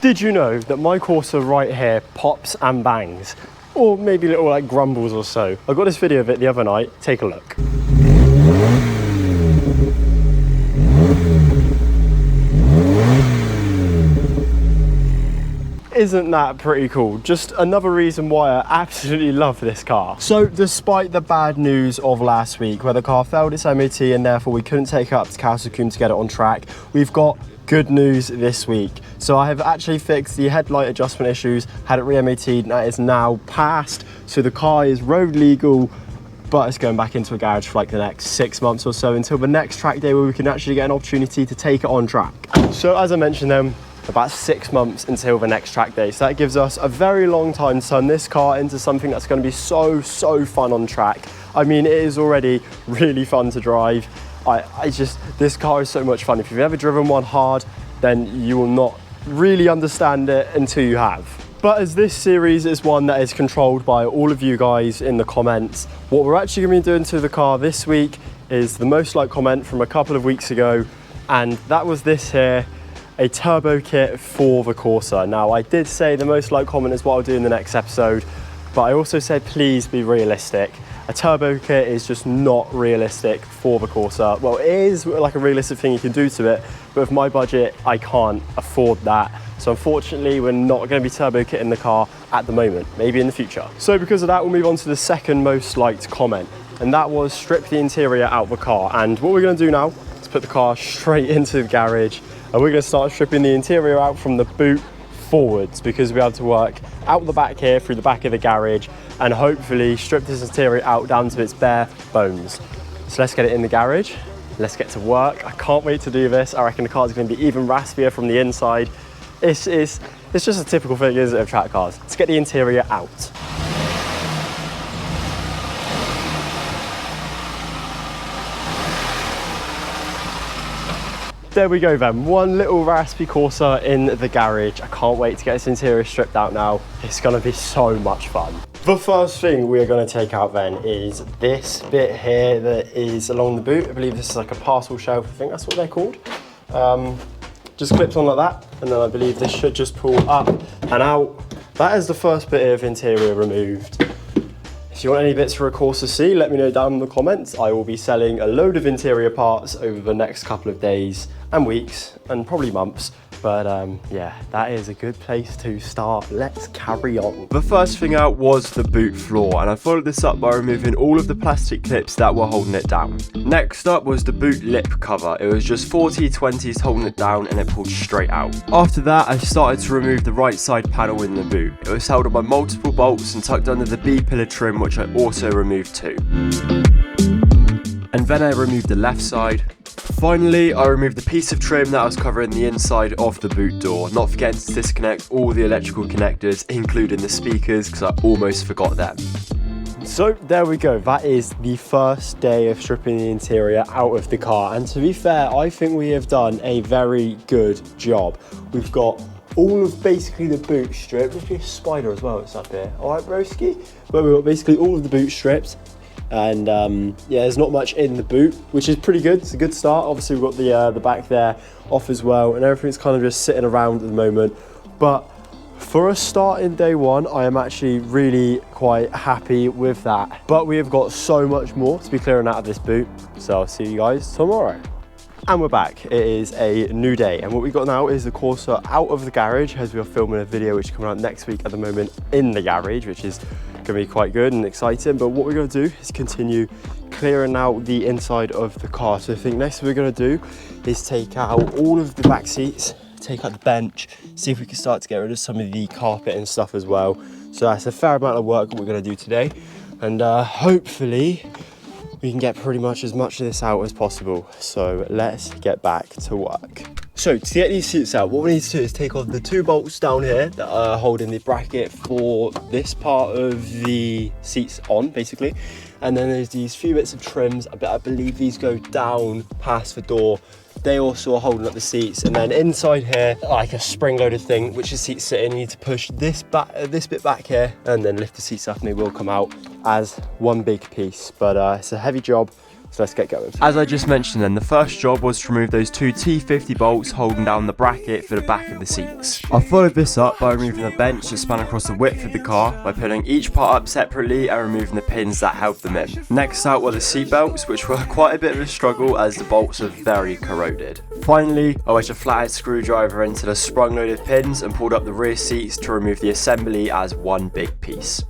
Did you know that my Corsa right here pops and bangs? Or maybe little like grumbles or so. I got this video of it the other night, take a look. Isn't that pretty cool? Just another reason why I absolutely love this car. So despite the bad news of last week where the car failed its MOT and therefore we couldn't take it up to Castle to get it on track, we've got good news this week. So I have actually fixed the headlight adjustment issues, had it re-MOT'd, and that is now passed. So the car is road legal, but it's going back into a garage for like the next 6 months or so until the next track day where we can actually get an opportunity to take it on track. So as I mentioned then, about 6 months until the next track day. So that gives us a very long time to turn this car into something that's going to be so fun on track. I mean, it is already really fun to drive. This car is so much fun. If you've ever driven one hard, then you will not really understand it until you have. But as this series is one that is controlled by all of you guys in the comments, what we're actually going to be doing to the car this week is the most liked comment from a couple of weeks ago, and that was this here, a turbo kit for the Corsa. Now, I did say the most liked comment is what I'll do in the next episode, but I also said please be realistic. A turbo kit is just not realistic for the Corsa. Well, it is like a realistic thing you can do to it, but with my budget, I can't afford that. So unfortunately, we're not going to be turbo kitting the car at the moment, maybe in the future. So because of that, we'll move on to the second most liked comment, and that was strip the interior out of the car. And what we're going to do now is put the car straight into the garage, and we're going to start stripping the interior out from the boot forwards, because we have to work out the back here through the back of the garage and hopefully strip this interior out down to its bare bones. So let's get it in the garage, let's get to work. I can't wait to do this. I reckon the car's going to be even raspier from the inside. It's just a typical thing, isn't it, of track cars. Let's get the interior out. There we go then, one little raspy Corsa in the garage. I can't wait to get this interior stripped out now. It's gonna be so much fun. The first thing we're gonna take out then is this bit here that is along the boot. I believe this is like a parcel shelf, I think that's what they're called. Just clips on like that, and then I believe this should just pull up and out. That is the first bit of interior removed. If you want any bits for a Corsa C, let me know down in the comments. I will be selling a load of interior parts over the next couple of days and weeks and probably months. But yeah, that is a good place to start. Let's carry on. The first thing out was the boot floor, and I followed this up by removing all of the plastic clips that were holding it down. Next up was the boot lip cover. It was just 4 T20s holding it down and it pulled straight out. After that, I started to remove the right side panel in the boot. It was held on by multiple bolts and tucked under the B-pillar trim, which I also removed too. And then I removed the left side. Finally, I removed the piece of trim that was covering the inside of the boot door, not forgetting to disconnect all the electrical connectors, including the speakers, because I almost forgot them. So there we go, that is the first day of stripping the interior out of the car, and to be fair, I think we have done a very good job. We've got all of basically the boot stripped. There's a spider as well, it's up here. All right, broski? But we've got basically all of the boot stripped. And yeah, there's not much in the boot, which is pretty good. It's a good start. Obviously we've got the back there off as well, and everything's kind of just sitting around at the moment. But for a start in day one, I am actually really quite happy with that. But we have got so much more to be clearing out of this boot, so I'll see you guys tomorrow. And we're back. It is a new day, and what we've got now is the Corsa out of the garage, as we are filming a video which is coming out next week at the moment in the garage, which is going to be quite good and exciting. But what we're going to do is continue clearing out the inside of the car. So I think next we're going to do is take out all of the back seats, take out the bench, see if we can start to get rid of some of the carpet and stuff as well. So that's a fair amount of work that we're going to do today, and hopefully we can get pretty much as much of this out as possible. So let's get back to work. So to get these seats out, what we need to do is take off the 2 bolts down here that are holding the bracket for this part of the seats on, basically. And then there's these few bits of trims. I believe these go down past the door. They also are holding up the seats. And then inside here, like a spring-loaded thing, which the seats sit in, you need to push this bit back here and then lift the seats up, and they will come out as one big piece. But it's a heavy job, So let's get going. As I just mentioned then, the first job was to remove those two T50 bolts holding down the bracket for the back of the seats. I followed this up by removing the bench that span across the width of the car by pulling each part up separately and removing the pins that held them in. Next out were the seat belts, which were quite a bit of a struggle as the bolts are very corroded. Finally, I wedged a flathead screwdriver into the sprung loaded pins and pulled up the rear seats to remove the assembly as one big piece.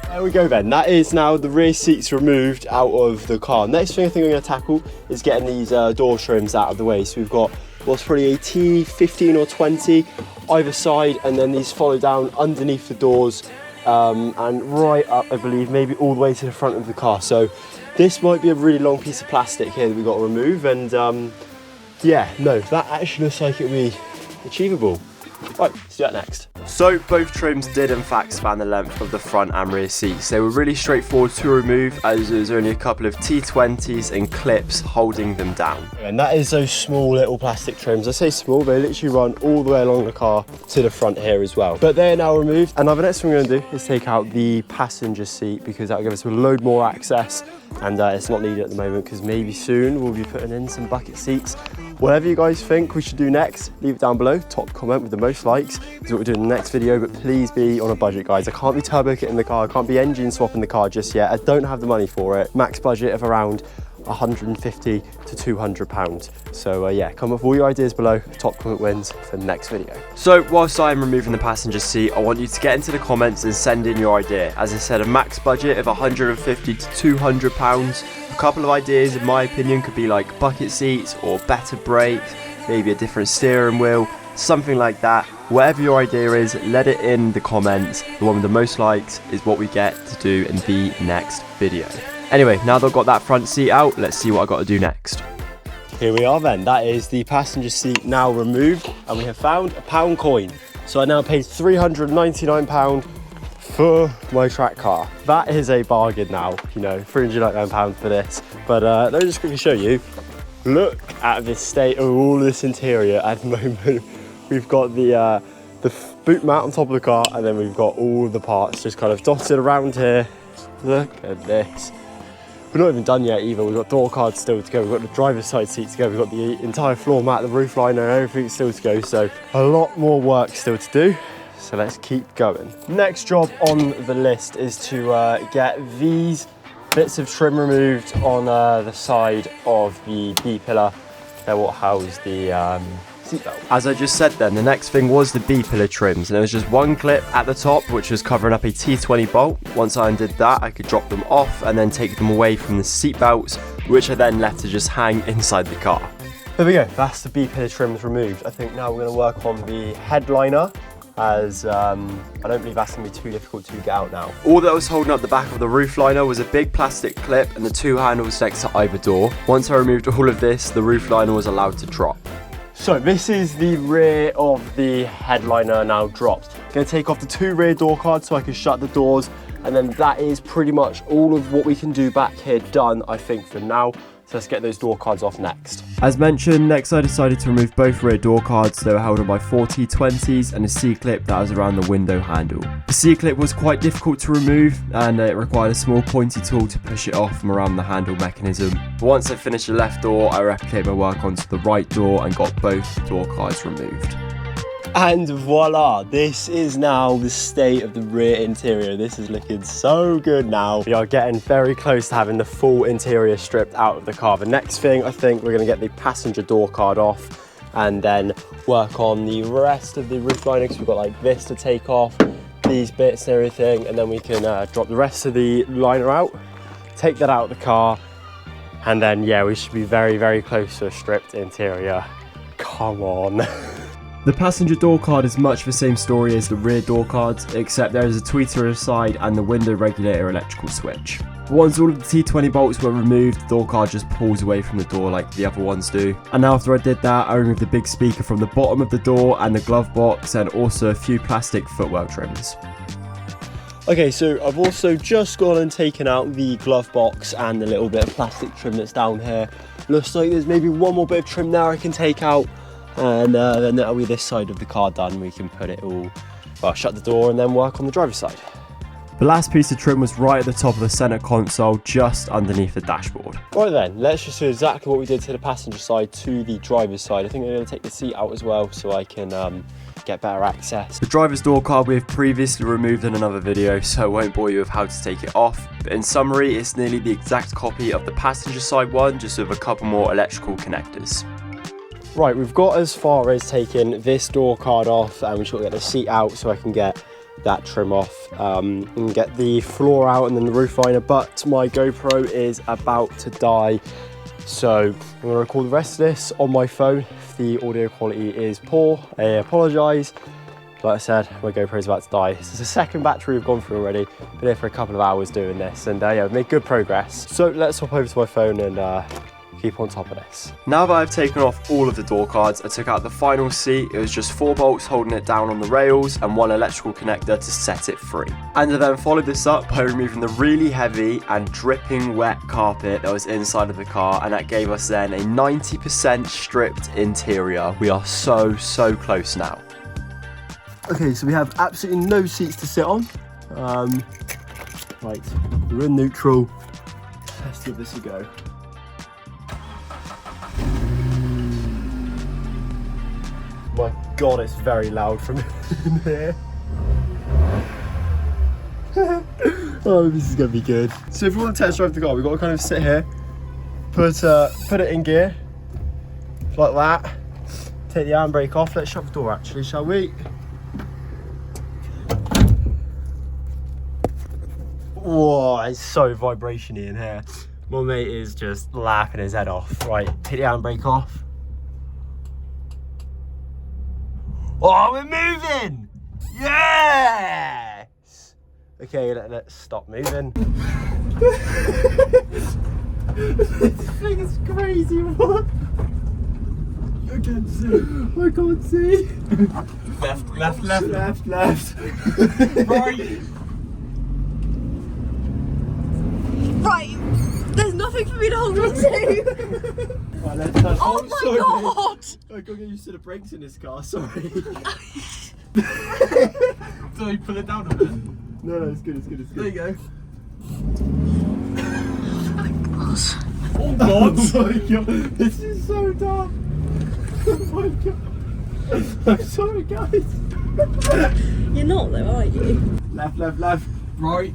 There we go then, that is now the rear seats removed out of the car. Next thing I think I'm going to tackle is getting these door trims out of the way. So we've got what's probably a T15 or 20 either side, and then these follow down underneath the doors and right up, I believe, maybe all the way to the front of the car. So this might be a really long piece of plastic here that we've got to remove, and yeah, no, that actually looks like it'll be achievable. Right, let's do that next. So both trims did in fact span the length of the front and rear seats. They were really straightforward to remove as there was only a couple of T20s and clips holding them down. And that is those small little plastic trims. I say small, they literally run all the way along the car to the front here as well. But they're now removed. And now the next thing we're going to do is take out the passenger seat, because that'll give us a load more access, and it's not needed at the moment because maybe soon we'll be putting in some bucket seats. Whatever you guys think we should do next, leave it down below. Top comment with the most likes is what we're doing in the next video, but please be on a budget, guys. I can't be turbo kitting the car, I can't be engine swapping the car just yet. I don't have the money for it. Max budget of around 150 to 200 pounds. So yeah, come up with all your ideas below. Top comment wins for the next video. So whilst I'm removing the passenger seat, I want you to get into the comments and send in your idea. As I said, a max budget of 150 to 200 pounds. A couple of ideas in my opinion could be like bucket seats or better brakes, maybe a different steering wheel, something like that. Whatever your idea is, let it in the comments. The one with the most likes is what we get to do in the next video. Anyway, now that I've got that front seat out, let's see what I've got to do next. Here we are then, that is the passenger seat now removed, and we have found a £1 coin. So I now paid £399 for my track car. That is a bargain now, you know, £399 for this. But let me just quickly show you. Look at the state of all this interior at the moment. We've got the boot mat on top of the car, and then we've got all the parts just kind of dotted around here. Look at this. We're not even done yet either. We've got door cards still to go. We've got the driver's side seat to go. We've got the entire floor mat, the roof liner, and everything still to go. So a lot more work still to do. So let's keep going. Next job on the list is to get these bits of trim removed on the side of the B-pillar. They're what house the seatbelt. As I just said then, the next thing was the B-pillar trims, and there was just one clip at the top which was covering up a T20 bolt. Once I undid that, I could drop them off and then take them away from the seat belts, which I then left to just hang inside the car. There we go, that's the B-pillar trims removed. I think now we're going to work on the headliner, as I don't believe that's going to be too difficult to get out now. All that was holding up the back of the roof liner was a big plastic clip and the two handles next to either door. Once I removed all of this, the roof liner was allowed to drop. So this is the rear of the headliner now dropped. I'm going to take off the two rear door cards so I can shut the doors, and then that is pretty much all of what we can do back here done, I think, for now. So let's get those door cards off next. As mentioned, next I decided to remove both rear door cards. They were held on by 4 T20s and a C-clip that was around the window handle. The C-clip was quite difficult to remove, and it required a small pointy tool to push it off from around the handle mechanism. But once I finished the left door, I replicated my work onto the right door and got both door cards removed. And voila, this is now the state of the rear interior. This is looking so good now. We are getting very close to having the full interior stripped out of the car. The next thing, I think we're gonna get the passenger door card off and then work on the rest of the roof liner, because we've got like this to take off, these bits and everything, and then we can drop the rest of the liner out, take that out of the car, and then yeah, we should be very, very close to a stripped interior. Come on. The passenger door card is much the same story as the rear door cards, except there is a tweeter aside and the window regulator electrical switch. Once all of the T20 bolts were removed, the door card just pulls away from the door like the other ones do. And after I did that, I removed the big speaker from the bottom of the door and the glove box, and also a few plastic footwell trims. Okay, so I've also just gone and taken out the glove box and the little bit of plastic trim that's down here. Looks like there's maybe one more bit of trim there I can take out, and then that'll be this side of the car done. We can put it all, well, shut the door and then work on the driver's side. The last piece of trim was right at the top of the center console, just underneath the dashboard. Right then, let's just do exactly what we did to the passenger side to the driver's side. I think I'm going to take the seat out as well so I can get better access. The driver's door card we have previously removed in another video, so I won't bore you with how to take it off. But in summary, it's nearly the exact copy of the passenger side one, just with a couple more electrical connectors. Right, we've got as far as taking this door card off, and we should get the seat out so I can get that trim off and get the floor out and then the roof liner, but my GoPro is about to die, so I'm going to record the rest of this on my phone. If the audio quality is poor, I apologise. Like I said, my GoPro is about to die. This is the second battery we've gone through already. Been here for a couple of hours doing this, and yeah, we've made good progress. So let's hop over to my phone and keep on top of this. Now that I've taken off all of the door cards, I took out the final seat. It was just 4 bolts holding it down on the rails and 1 electrical connector to set it free. And I then followed this up by removing the really heavy and dripping wet carpet that was inside of the car, and that gave us then a 90% stripped interior. We are so close now. Okay, so we have absolutely no seats to sit on. Right, we're in neutral. Let's give this a go. My God, it's very loud from in here. Oh, this is gonna be good. So if we want to test drive the car, we've got to kind of sit here, put it in gear, like that. Take the handbrake off. Let's shut the door actually, shall we? Whoa, it's so vibrationy in here. My mate is just laughing his head off. Right, take the handbrake off. Oh, we're moving! Yes! Okay, let's stop moving. This thing is crazy, what? I can't see. I can't see. Left. Right, there's nothing for me to hold on to. Right, let's touch. Oh my God! I can't get used to the brakes in this car, sorry. So you pull it down a bit? No, it's good. There you go. Oh God! Oh my God! This is so dark! Oh my God! I'm sorry, guys. You're not though, are you? Left. Right.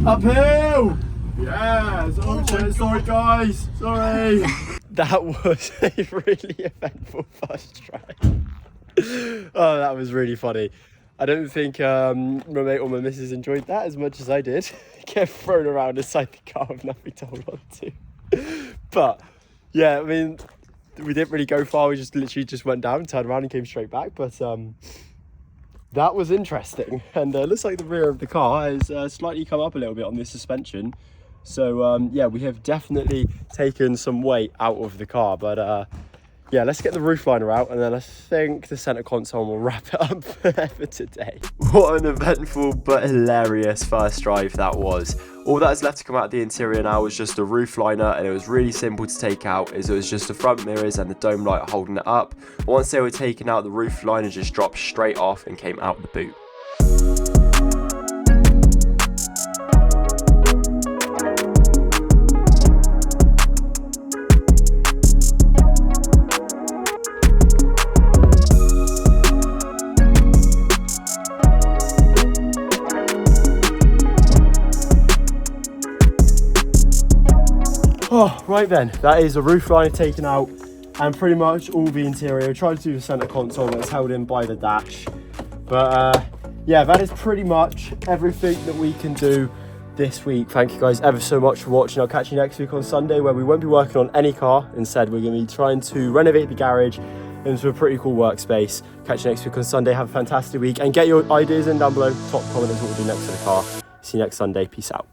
Uphill! Yes! Oh, sorry, guys. Sorry. That was a really eventful first try. Oh, that was really funny. I don't think my mate or my missus enjoyed that as much as I did. Get thrown around inside the car with nothing to hold on to. But yeah, I mean, we didn't really go far. We just literally just went down, turned around and came straight back. But that was interesting. And looks like the rear of the car has slightly come up a little bit on this suspension. So yeah, we have definitely taken some weight out of the car. But yeah, let's get the roof liner out, and then I think the center console will wrap it up for today. What an eventful but hilarious first drive that was. All that is left to come out of the interior now is just the roof liner, and it was really simple to take out, as it was just the front mirrors and the dome light holding it up. Once they were taken out, the roof liner just dropped straight off and came out the boot. Oh, right then, that is a roof liner taken out and pretty much all the interior. I tried to do the center console, but it's held in by the dash. But yeah, that is pretty much everything that we can do this week. Thank you guys ever so much for watching. I'll catch you next week on Sunday, where we won't be working on any car. Instead, we're going to be trying to renovate the garage into a pretty cool workspace. Catch you next week on Sunday. Have a fantastic week and get your ideas in down below. Top comment is what we'll do next to the car. See you next Sunday. Peace out.